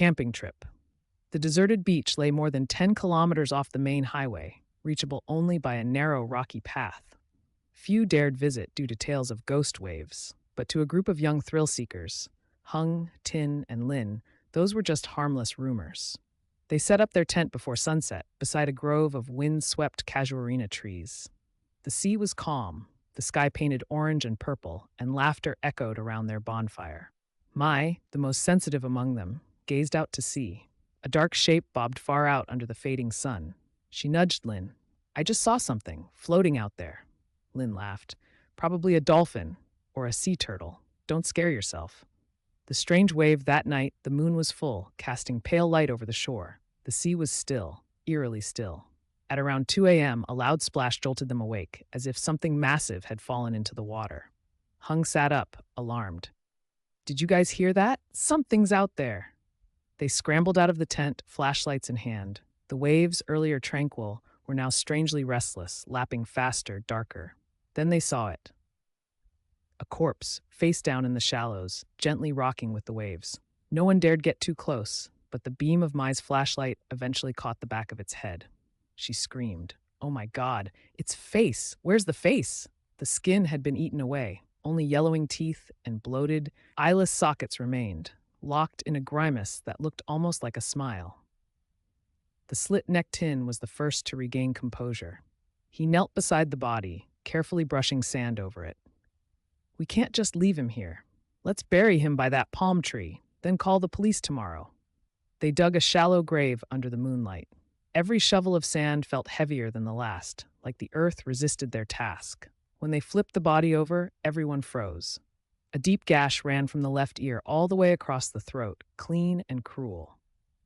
camping trip. The deserted beach lay more than 10 kilometers off the main highway, reachable only by a narrow rocky path. Few dared visit due to tales of ghost waves, but to a group of young thrill seekers, Hung, Tin, and Lin, those were just harmless rumors. They set up their tent before sunset beside a grove of wind-swept casuarina trees. The sea was calm, the sky painted orange and purple, and laughter echoed around their bonfire. Mai, the most sensitive among them, gazed out to sea. A dark shape bobbed far out under the fading sun. She nudged Lin. "I just saw something, floating out there." Lin laughed. "Probably a dolphin, or a sea turtle. Don't scare yourself." The strange wave that night, the moon was full, casting pale light over the shore. The sea was still, eerily still. At around 2 a.m., a loud splash jolted them awake, as if something massive had fallen into the water. Hung sat up, alarmed. "Did you guys hear that? Something's out there." They scrambled out of the tent, flashlights in hand. The waves, earlier tranquil, were now strangely restless, lapping faster, darker. Then they saw it. A corpse, face down in the shallows, gently rocking with the waves. No one dared get too close, but the beam of Mai's flashlight eventually caught the back of its head. She screamed. "Oh my God, its face! Where's the face?" The skin had been eaten away. Only yellowing teeth and bloated, eyeless sockets remained, locked in a grimace that looked almost like a smile. The slit-necked Tin was the first to regain composure. He knelt beside the body, carefully brushing sand over it. "We can't just leave him here. Let's bury him by that palm tree, then call the police tomorrow." They dug a shallow grave under the moonlight. Every shovel of sand felt heavier than the last, like the earth resisted their task. When they flipped the body over, everyone froze. A deep gash ran from the left ear all the way across the throat, clean and cruel.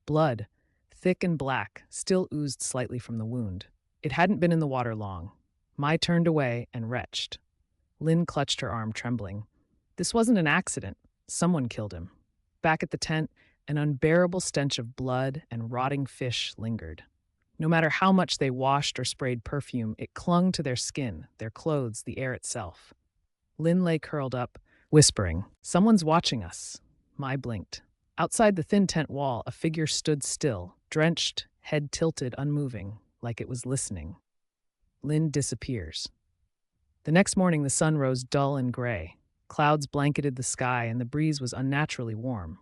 Blood, thick and black, still oozed slightly from the wound. It hadn't been in the water long. Mai turned away and retched. Lin clutched her arm, trembling. This wasn't an accident. Someone killed him. Back at the tent, an unbearable stench of blood and rotting fish lingered. No matter how much they washed or sprayed perfume, it clung to their skin, their clothes, the air itself. Lin lay curled up, whispering, "Someone's watching us." Mai blinked. Outside the thin tent wall, a figure stood still, drenched, head tilted, unmoving, like it was listening. Lin disappears. The next morning, the sun rose dull and gray. Clouds blanketed the sky, and the breeze was unnaturally warm.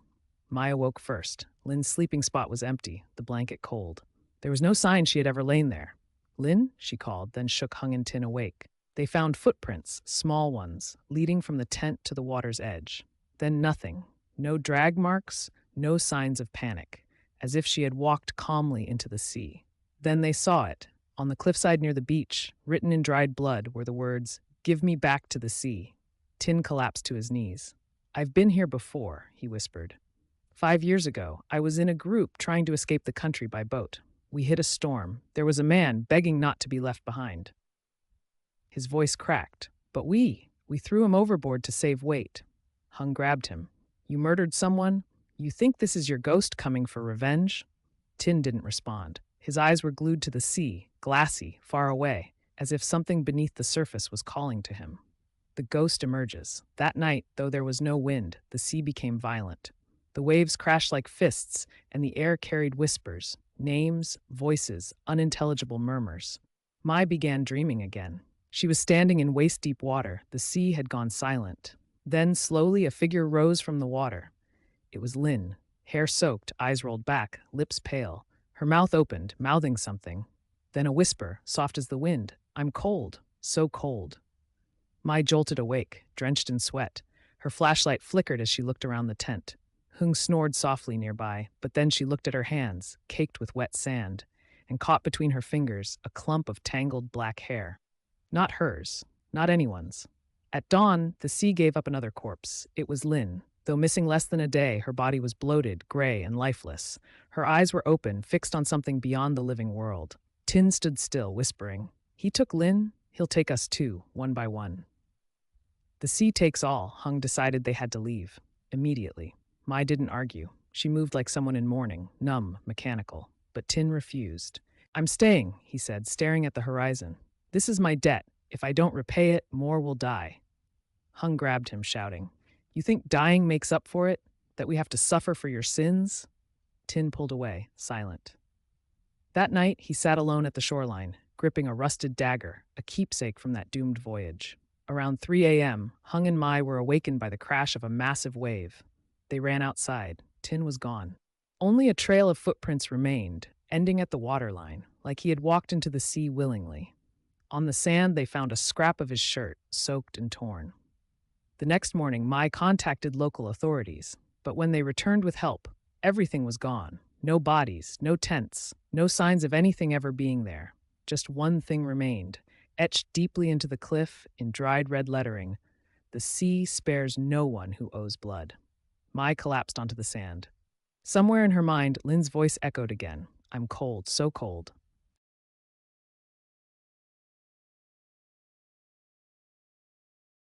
Mai awoke first. Lin's sleeping spot was empty, the blanket cold. There was no sign she had ever lain there. "Lin?" she called, then shook Hung and Tin awake. They found footprints, small ones, leading from the tent to the water's edge. Then nothing. No drag marks, no signs of panic, as if she had walked calmly into the sea. Then they saw it. On the cliffside near the beach, written in dried blood, were the words, "Give me back to the sea." Tin collapsed to his knees. "I've been here before," he whispered. 5 years ago, I was in a group trying to escape the country by boat. We hit a storm. There was a man begging not to be left behind." His voice cracked. "But we threw him overboard to save weight." Hung grabbed him. "You murdered someone? You think this is your ghost coming for revenge?" Tin didn't respond. His eyes were glued to the sea, glassy, far away, as if something beneath the surface was calling to him. The ghost emerges. That night, though there was no wind, the sea became violent. The waves crashed like fists, and the air carried whispers, names, voices, unintelligible murmurs. Mai began dreaming again. She was standing in waist-deep water. The sea had gone silent. Then, slowly, a figure rose from the water. It was Lin, hair soaked, eyes rolled back, lips pale. Her mouth opened, mouthing something. Then a whisper, soft as the wind. "I'm cold, so cold." Mai jolted awake, drenched in sweat. Her flashlight flickered as she looked around the tent. Hung snored softly nearby, but then she looked at her hands, caked with wet sand, and caught between her fingers a clump of tangled black hair. Not hers, not anyone's. At dawn, the sea gave up another corpse. It was Lin. Though missing less than a day, her body was bloated, gray, and lifeless. Her eyes were open, fixed on something beyond the living world. Tin stood still, whispering, "He took Lin, he'll take us too, one by one." The sea takes all. Hung decided they had to leave. Immediately. Mai didn't argue. She moved like someone in mourning, numb, mechanical. But Tin refused. "I'm staying," he said, staring at the horizon. "This is my debt. If I don't repay it, more will die." Hung grabbed him, shouting, "You think dying makes up for it? That we have to suffer for your sins?" Tin pulled away, silent. That night, he sat alone at the shoreline, gripping a rusted dagger, a keepsake from that doomed voyage. Around 3 a.m., Hung and Mai were awakened by the crash of a massive wave. They ran outside. Tin was gone. Only a trail of footprints remained, ending at the waterline, like he had walked into the sea willingly. On the sand, they found a scrap of his shirt, soaked and torn. The next morning, Mai contacted local authorities, but when they returned with help, everything was gone. No bodies, no tents, no signs of anything ever being there. Just one thing remained, etched deeply into the cliff in dried red lettering: "The sea spares no one who owes blood." Mai collapsed onto the sand. Somewhere in her mind, Lynn's voice echoed again. "I'm cold, so cold."